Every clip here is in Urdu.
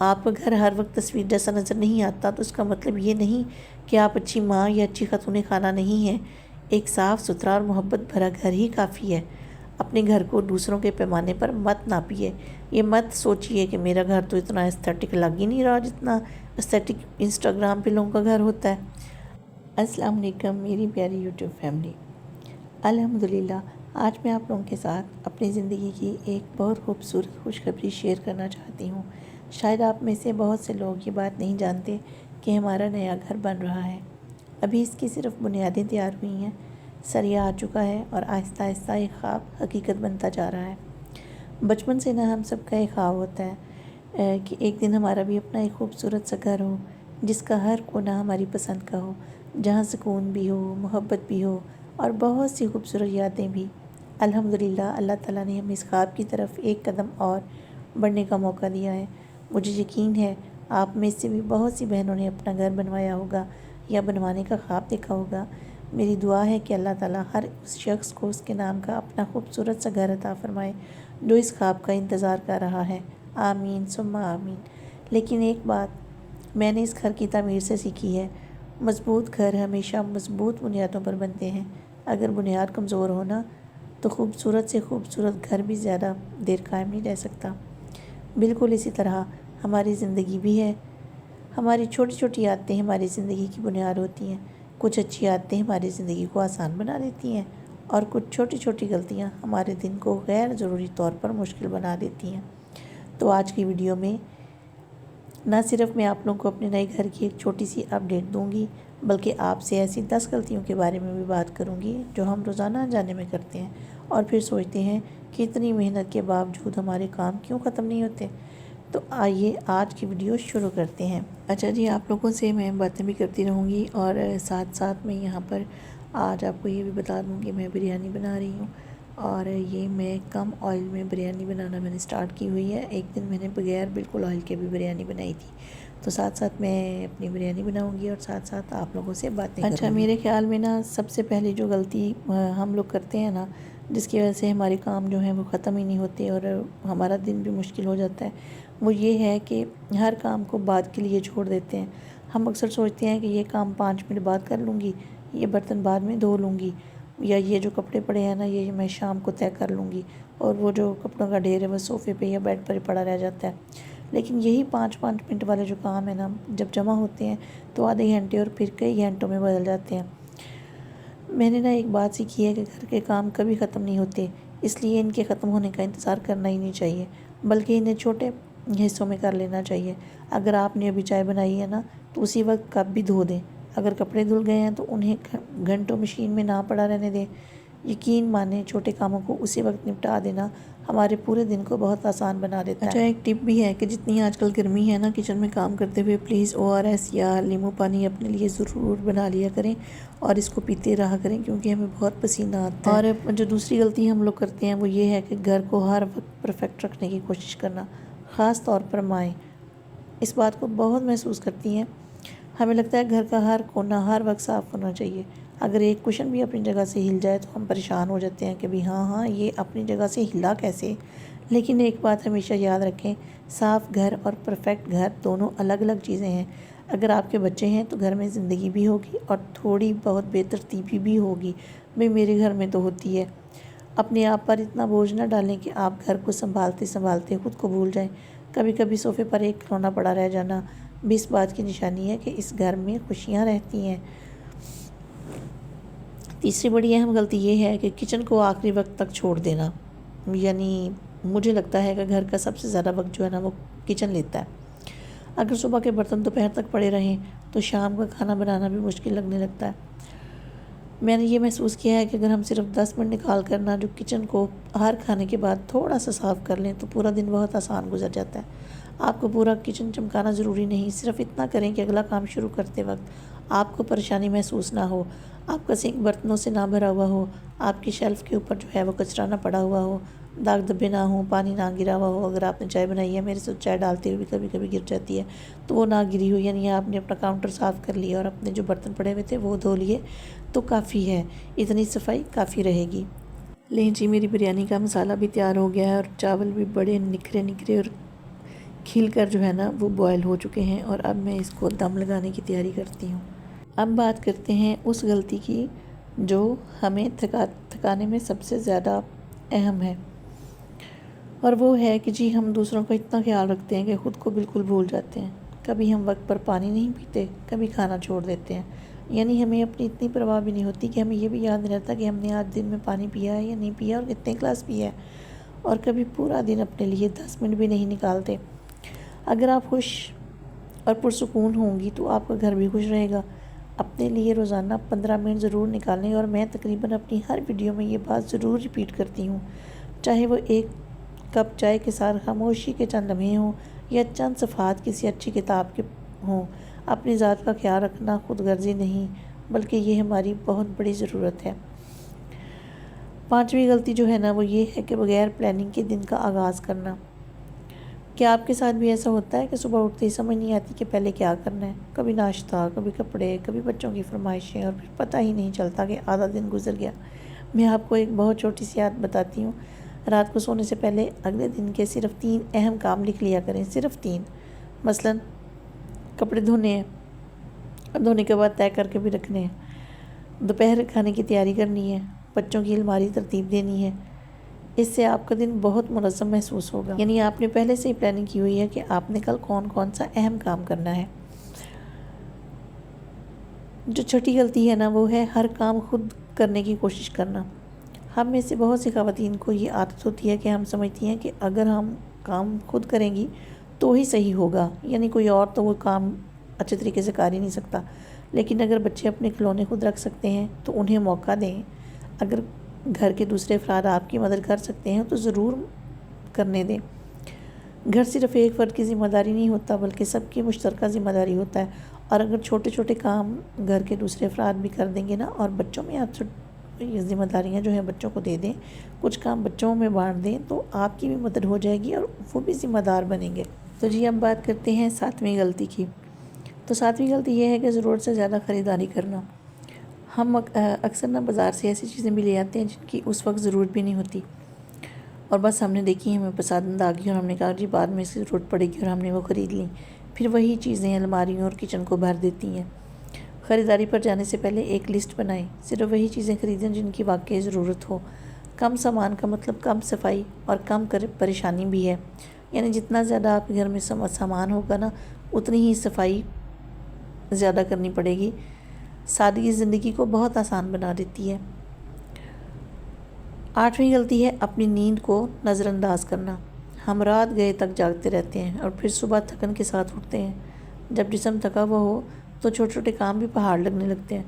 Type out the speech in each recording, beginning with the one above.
آپ کا گھر ہر وقت تصویر جیسا نظر نہیں آتا تو اس کا مطلب یہ نہیں کہ آپ اچھی ماں یا اچھی خاتون خانہ نہیں ہیں۔ ایک صاف ستھرا اور محبت بھرا گھر ہی کافی ہے۔ اپنے گھر کو دوسروں کے پیمانے پر مت ناپیے۔ یہ مت سوچئے کہ میرا گھر تو اتنا ایستھیٹک لگ ہی نہیں رہا جتنا ایستھیٹک انسٹاگرام پہ لوگوں کا گھر ہوتا ہے۔ السلام علیکم میری پیاری یوٹیوب فیملی۔ الحمدللہ آج میں آپ لوگوں کے ساتھ اپنی زندگی کی ایک بہت خوبصورت خوشخبری شیئر کرنا چاہتی ہوں۔ شاید آپ میں سے بہت سے لوگ یہ بات نہیں جانتے کہ ہمارا نیا گھر بن رہا ہے۔ ابھی اس کی صرف بنیادیں تیار ہوئی ہیں، سریا آ چکا ہے اور آہستہ آہستہ یہ خواب حقیقت بنتا جا رہا ہے۔ بچپن سے نہ ہم سب کا ایک خواب ہوتا ہے کہ ایک دن ہمارا بھی اپنا ایک خوبصورت سا گھر ہو جس کا ہر کونا ہماری پسند کا ہو، جہاں سکون بھی ہو، محبت بھی ہو اور بہت سی خوبصورت یادیں بھی۔ الحمدللہ اللہ تعالیٰ نے ہمیں اس خواب کی طرف ایک قدم اور بڑھنے کا موقع دیا ہے۔ مجھے یقین ہے آپ میں سے بھی بہت سی بہنوں نے اپنا گھر بنوایا ہوگا یا بنوانے کا خواب دیکھا ہوگا۔ میری دعا ہے کہ اللہ تعالیٰ ہر اس شخص کو اس کے نام کا اپنا خوبصورت سا گھر عطا فرمائے جو اس خواب کا انتظار کر رہا ہے۔ آمین ثم آمین۔ لیکن ایک بات میں نے اس گھر کی تعمیر سے سیکھی ہے، مضبوط گھر ہمیشہ مضبوط بنیادوں پر بنتے ہیں۔ اگر بنیاد کمزور ہونا تو خوبصورت سے خوبصورت گھر بھی زیادہ دیر قائم نہیں رہ سکتا۔ بالکل اسی طرح ہماری زندگی بھی ہے۔ ہماری چھوٹی چھوٹی عادتیں ہماری زندگی کی بنیاد ہوتی ہیں۔ کچھ اچھی عادتیں ہماری زندگی کو آسان بنا دیتی ہیں اور کچھ چھوٹی چھوٹی غلطیاں ہمارے دن کو غیر ضروری طور پر مشکل بنا دیتی ہیں۔ تو آج کی ویڈیو میں نہ صرف میں آپ لوگوں کو اپنے نئے گھر کی ایک چھوٹی سی اپڈیٹ دوں گی بلکہ آپ سے ایسی 10 غلطیوں کے بارے میں بھی بات کروں گی جو ہم روزانہ انجانے میں کرتے ہیں اور پھر سوچتے ہیں کہ اتنی محنت کے باوجود ہمارے کام کیوں ختم نہیں ہوتے۔ تو آئیے آج کی ویڈیو شروع کرتے ہیں۔ اچھا جی، آپ لوگوں سے میں باتیں بھی کرتی رہوں گی اور ساتھ ساتھ میں یہاں پر آج آپ کو یہ بھی بتا دوں کہ میں بریانی بنا رہی ہوں اور یہ میں کم آئل میں بریانی بنانا میں نے سٹارٹ کی ہوئی ہے۔ ایک دن میں نے بغیر بالکل آئل کے بھی بریانی بنائی تھی، تو ساتھ ساتھ میں اپنی بریانی بناؤں گی اور ساتھ ساتھ آپ لوگوں سے باتیں کروں گی۔ اچھا، میرے خیال میں نا سب سے پہلی جو غلطی ہم لوگ کرتے ہیں نا، جس کی وجہ سے ہمارے کام جو ہیں وہ ختم ہی نہیں ہوتے اور ہمارا دن بھی مشکل ہو جاتا ہے، وہ یہ ہے کہ ہر کام کو بعد کے لیے چھوڑ دیتے ہیں۔ ہم اکثر سوچتے ہیں کہ یہ کام 5 منٹ بعد کر لوں گی، یہ برتن بعد میں دھو لوں گی، یا یہ جو کپڑے پڑے ہیں نا یہ میں شام کو طے کر لوں گی، اور وہ جو کپڑوں کا ڈھیر ہے وہ صوفے پہ یا بیڈ پر ہی پڑا رہ جاتا ہے۔ لیکن یہی 5 منٹ والے جو کام ہیں نا، جب جمع ہوتے ہیں تو آدھے گھنٹے اور پھر کئی گھنٹوں میں بدل جاتے ہیں۔ میں نے نا ایک بات سیکھی ہے کہ گھر کے کام کبھی ختم نہیں ہوتے، اس لیے ان کے ختم ہونے کا انتظار کرنا ہی نہیں چاہیے، بلکہ انہیں چھوٹے حصوں میں کر لینا چاہیے۔ اگر آپ نے ابھی چائے بنائی ہے نا تو اسی وقت کپ بھی دھو دیں۔ اگر کپڑے دھل گئے ہیں تو انہیں گھنٹوں مشین میں نہ پڑا رہنے دیں۔ یقین مانیں چھوٹے کاموں کو اسی وقت نپٹا دینا ہمارے پورے دن کو بہت آسان بنا دیتا ہے۔ اچھا، ایک ٹپ بھی ہے کہ جتنی آج کل گرمی ہے نا، کچن میں کام کرتے ہوئے پلیز ORS یا لیمو پانی اپنے لیے ضرور بنا لیا کریں اور اس کو پیتے رہا کریں، کیونکہ ہمیں بہت پسینہ آتا ہے۔ اور جو دوسری غلطی ہم لوگ کرتے ہیں وہ یہ ہے کہ گھر کو ہر وقت پرفیکٹ رکھنے کی کوشش کرنا، خاص طور پر مائیں اس بات کو بہت محسوس کرتی ہیں۔ ہمیں لگتا ہے گھر کا ہر کونا ہر وقت صاف ہونا چاہیے۔ اگر ایک کوشن بھی اپنی جگہ سے ہل جائے تو ہم پریشان ہو جاتے ہیں کہ بھی ہاں یہ اپنی جگہ سے ہلا کیسے۔ لیکن ایک بات ہمیشہ یاد رکھیں، صاف گھر اور پرفیکٹ گھر دونوں الگ الگ چیزیں ہیں۔ اگر آپ کے بچے ہیں تو گھر میں زندگی بھی ہوگی اور تھوڑی بہت بے ترتیبی بھی ہوگی، بھئی میرے گھر میں تو ہوتی ہے۔ اپنے آپ پر اتنا بوجھ نہ ڈالیں کہ آپ گھر کو سنبھالتے سنبھالتے خود کو بھول جائیں۔ کبھی کبھی صوفے پر ایک کھلونا پڑا رہ جانا بھی اس بات کی نشانی ہے کہ اس گھر میں خوشیاں رہتی ہیں۔ تیسری بڑی اہم غلطی یہ ہے کہ کچن کو آخری وقت تک چھوڑ دینا، یعنی مجھے لگتا ہے کہ گھر کا سب سے زیادہ وقت جو ہے نا وہ کچن لیتا ہے۔ اگر صبح کے برتن دوپہر تک پڑے رہیں تو شام کا کھانا بنانا بھی مشکل لگنے لگتا ہے۔ میں نے یہ محسوس کیا ہے کہ اگر ہم صرف 10 منٹ نکال کر نا جو کچن کو ہر کھانے کے بعد تھوڑا سا صاف کر لیں تو پورا دن بہت آسان گزر جاتا ہے۔ آپ کو پورا کچن چمکانا ضروری نہیں، صرف اتنا کریں کہ اگلا کام شروع کرتے وقت آپ کو پریشانی محسوس نہ ہو، آپ کا سنک برتنوں سے نہ بھرا ہوا ہو، آپ کی شیلف کے اوپر جو ہے وہ کچرا نہ پڑا ہوا ہو، داغ دھبے نہ ہوں، پانی نہ گرا ہوا ہو۔ اگر آپ نے چائے بنائی ہے، میرے سے چائے ڈالتے ہوئے بھی کبھی کبھی گر جاتی ہے، تو وہ نہ گری ہو، یعنی آپ نے اپنا کاؤنٹر صاف کر لیا اور اپنے جو برتن پڑے ہوئے تھے وہ دھو لیے تو کافی ہے، اتنی صفائی کافی رہے گی۔ لیں جی، میری بریانی کا مسالہ بھی تیار ہو گیا ہے اور چاول بھی بڑے نکھرے نکھرے اور کھل کر جو ہے نا وہ بوائل ہو چکے ہیں، اور اب میں اس کو دم لگانے کی تیاری کرتی ہوں۔ اب بات کرتے ہیں اس غلطی کی جو ہمیں تھکانے میں سب سے زیادہ اہم ہے، اور وہ ہے کہ جی ہم دوسروں کا اتنا خیال رکھتے ہیں کہ خود کو بالکل بھول جاتے ہیں۔ کبھی ہم وقت پر پانی نہیں پیتے، کبھی کھانا چھوڑ دیتے ہیں، یعنی ہمیں اپنی اتنی پرواہ بھی نہیں ہوتی کہ ہمیں یہ بھی یاد نہیں رہتا کہ ہم نے آج دن میں پانی پیا ہے یا نہیں پیا اور کتنے گلاس پیا ہے، اور کبھی پورا دن اپنے لیے 10 منٹ بھی نہیں نکالتے۔ اگر آپ خوش اور پرسکون ہوں گی تو آپ کا گھر بھی خوش رہے گا۔ اپنے لیے روزانہ 15 منٹ ضرور نکالیں، اور میں تقریباً اپنی ہر ویڈیو میں یہ بات ضرور ریپیٹ کرتی ہوں، چاہے وہ ایک کپ چائے کے ساتھ خاموشی کے چند لمحے ہوں یا چند صفحات کسی اچھی کتاب کے ہوں۔ اپنی ذات کا خیال رکھنا خود غرضی نہیں، بلکہ یہ ہماری بہت بڑی ضرورت ہے۔ 5ویں غلطی جو ہے نا وہ یہ ہے کہ بغیر پلاننگ کے دن کا آغاز کرنا۔ کیا آپ کے ساتھ بھی ایسا ہوتا ہے کہ صبح اٹھتے ہی سمجھ نہیں آتی کہ پہلے کیا کرنا ہے؟ کبھی ناشتہ، کبھی کپڑے، کبھی بچوں کی فرمائشیں، اور پھر پتہ ہی نہیں چلتا کہ آدھا دن گزر گیا۔ میں آپ کو ایک بہت چھوٹی سی عادت بتاتی ہوں۔ رات کو سونے سے پہلے اگلے دن کے صرف 3 اہم کام لکھ لیا کریں، صرف 3۔ مثلاً کپڑے دھونے ہیں، اور دھونے کے بعد طے کر کے بھی رکھنے ہیں۔ دوپہر کھانے کی تیاری کرنی ہے، بچوں کی الماری ترتیب دینی ہے۔ اس سے آپ کا دن بہت منظم محسوس ہوگا، یعنی آپ نے پہلے سے ہی پلاننگ کی ہوئی ہے کہ آپ نے کل کون کون سا اہم کام کرنا ہے۔ جو چھٹی غلطی ہے نا وہ ہے ہر کام خود کرنے کی کوشش کرنا۔ ہم میں سے بہت سی خواتین کو یہ عادت ہوتی ہے کہ ہم سمجھتی ہیں کہ اگر ہم کام خود کریں گی تو ہی صحیح ہوگا، یعنی کوئی اور تو وہ کام اچھے طریقے سے کر ہی نہیں سکتا۔ لیکن اگر بچے اپنے کھلونے خود رکھ سکتے ہیں تو انہیں موقع دیں۔ اگر گھر کے دوسرے افراد آپ کی مدد کر سکتے ہیں تو ضرور کرنے دیں۔ گھر صرف ایک فرد کی ذمہ داری نہیں ہوتا، بلکہ سب کی مشترکہ ذمہ داری ہوتا ہے، اور اگر چھوٹے چھوٹے کام گھر کے دوسرے افراد بھی کر دیں گے نا، اور بچوں میں آپ یہ ذمہ داریاں جو ہیں بچوں کو دے دیں، کچھ کام بچوں میں بانٹ دیں، تو آپ کی بھی مدد ہو جائے گی اور وہ بھی ذمہ دار بنیں گے۔ تو جی اب بات کرتے ہیں 7ویں غلطی کی۔ تو 7ویں غلطی یہ ہے کہ ضرورت سے زیادہ خریداری کرنا۔ ہم اکثر نا بازار سے ایسی چیزیں بھی لے آتے ہیں جن کی اس وقت ضرورت بھی نہیں ہوتی، اور بس ہم نے دیکھی ہمیں پسند آ گئی اور ہم نے کہا جی بعد میں اس کی ضرورت پڑے گی، اور ہم نے وہ خرید لیں۔ پھر وہی چیزیں الماریوں اور کچن کو بھر دیتی ہیں۔ خریداری پر جانے سے پہلے ایک لسٹ بنائیں، صرف وہی چیزیں خریدیں جن کی واقعی ضرورت ہو۔ کم سامان کا مطلب کم صفائی اور کم پریشانی بھی ہے، یعنی جتنا زیادہ آپ کے گھر میں سامان ہوگا نا اتنی ہی صفائی زیادہ کرنی پڑے گی۔ سادگی زندگی کو بہت آسان بنا دیتی ہے۔ 8ویں غلطی ہے اپنی نیند کو نظر انداز کرنا۔ ہم رات گئے تک جاگتے رہتے ہیں اور پھر صبح تھکن کے ساتھ اٹھتے ہیں۔ جب جسم تھکا ہوا ہو تو چھوٹے چھوٹے کام بھی پہاڑ لگنے لگتے ہیں۔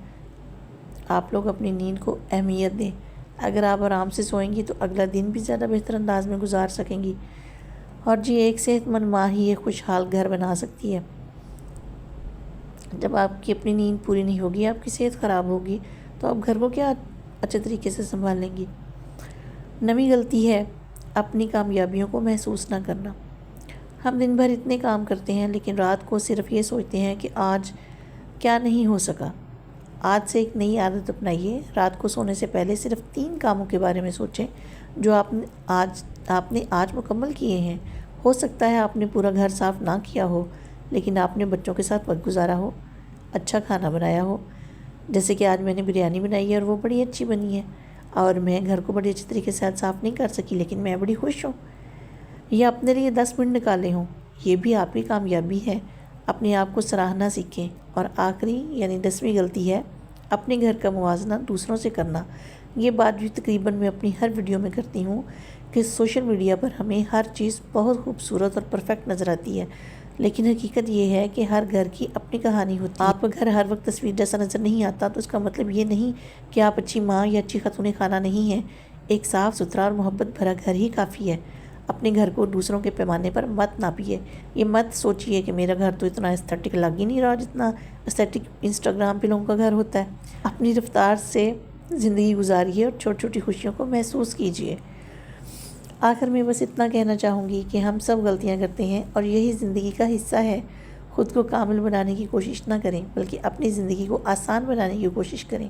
آپ لوگ اپنی نیند کو اہمیت دیں۔ اگر آپ آرام سے سوئیں گی تو اگلا دن بھی زیادہ بہتر انداز میں گزار سکیں گی، اور جی ایک صحت مند ماں ہی ایک خوشحال گھر بنا سکتی ہے۔ جب آپ کی اپنی نیند پوری نہیں ہوگی، آپ کی صحت خراب ہوگی، تو آپ گھر کو کیا اچھے طریقے سے سنبھال لیں گی۔ 9ویں غلطی ہے اپنی کامیابیوں کو محسوس نہ کرنا۔ ہم دن بھر اتنے کام کرتے ہیں لیکن رات کو صرف یہ سوچتے ہیں کہ آج کیا نہیں ہو سکا۔ آج سے ایک نئی عادت اپنائیے، رات کو سونے سے پہلے صرف 3 کاموں کے بارے میں سوچیں جو آپ نے آج مکمل کیے ہیں۔ ہو سکتا ہے آپ نے پورا گھر صاف نہ کیا ہو، لیکن آپ نے بچوں کے ساتھ وقت گزارا ہو، اچھا کھانا بنایا ہو، جیسے کہ آج میں نے بریانی بنائی ہے اور وہ بڑی اچھی بنی ہے، اور میں گھر کو بڑی اچھی طریقے سے آج صاف نہیں کر سکی لیکن میں بڑی خوش ہوں۔ یا اپنے لیے 10 منٹ نکالے ہوں، یہ بھی آپ کی کامیابی ہے۔ اپنے آپ کو سراہنا سیکھیں۔ اور آخری یعنی 10ویں غلطی ہے اپنے گھر کا موازنہ دوسروں سے کرنا۔ یہ بات بھی تقریباً میں اپنی ہر ویڈیو میں کرتی ہوں کہ سوشل میڈیا پر ہمیں ہر چیز بہت خوبصورت اور پرفیکٹ نظر آتی ہے، لیکن حقیقت یہ ہے کہ ہر گھر کی اپنی کہانی ہوتی ہے۔ آپ کا گھر ہر وقت تصویر جیسا نظر نہیں آتا تو اس کا مطلب یہ نہیں کہ آپ اچھی ماں یا اچھی خاتون خانہ نہیں ہیں۔ ایک صاف ستھرا اور محبت بھرا گھر ہی کافی ہے۔ اپنے گھر کو دوسروں کے پیمانے پر مت ناپیے۔ یہ مت سوچیے کہ میرا گھر تو اتنا ایستھیٹک لگ ہی نہیں رہا جتنا ایستھیٹک انسٹاگرام پہ لوگوں کا گھر ہوتا ہے۔ اپنی رفتار سے زندگی گزاریے اور چھوٹی چھوٹی خوشیوں کو محسوس کیجیے۔ آخر میں بس اتنا کہنا چاہوں گی کہ ہم سب غلطیاں کرتے ہیں اور یہی زندگی کا حصہ ہے۔ خود کو کامل بنانے کی کوشش نہ کریں بلکہ اپنی زندگی کو آسان بنانے کی کوشش کریں۔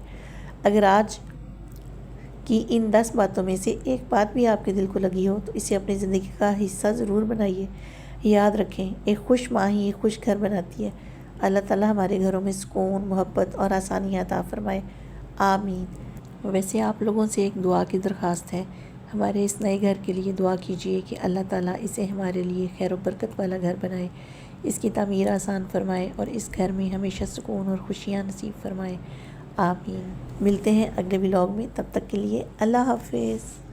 اگر آج کی ان 10 باتوں میں سے ایک بات بھی آپ کے دل کو لگی ہو تو اسے اپنی زندگی کا حصہ ضرور بنائیے۔ یاد رکھیں ایک خوش ماں ہی ایک خوش گھر بناتی ہے۔ اللہ تعالیٰ ہمارے گھروں میں سکون، محبت اور آسانی عطا فرمائے، آمین۔ ویسے آپ لوگوں سے ایک دعا کی درخواست ہے، ہمارے اس نئے گھر کے لیے دعا کیجئے کہ اللہ تعالیٰ اسے ہمارے لیے خیر و برکت والا گھر بنائے، اس کی تعمیر آسان فرمائے اور اس گھر میں ہمیشہ سکون اور خوشیاں نصیب فرمائے، آمین۔ ملتے ہیں اگلے ولاگ میں، تب تک کے لیے اللہ حافظ۔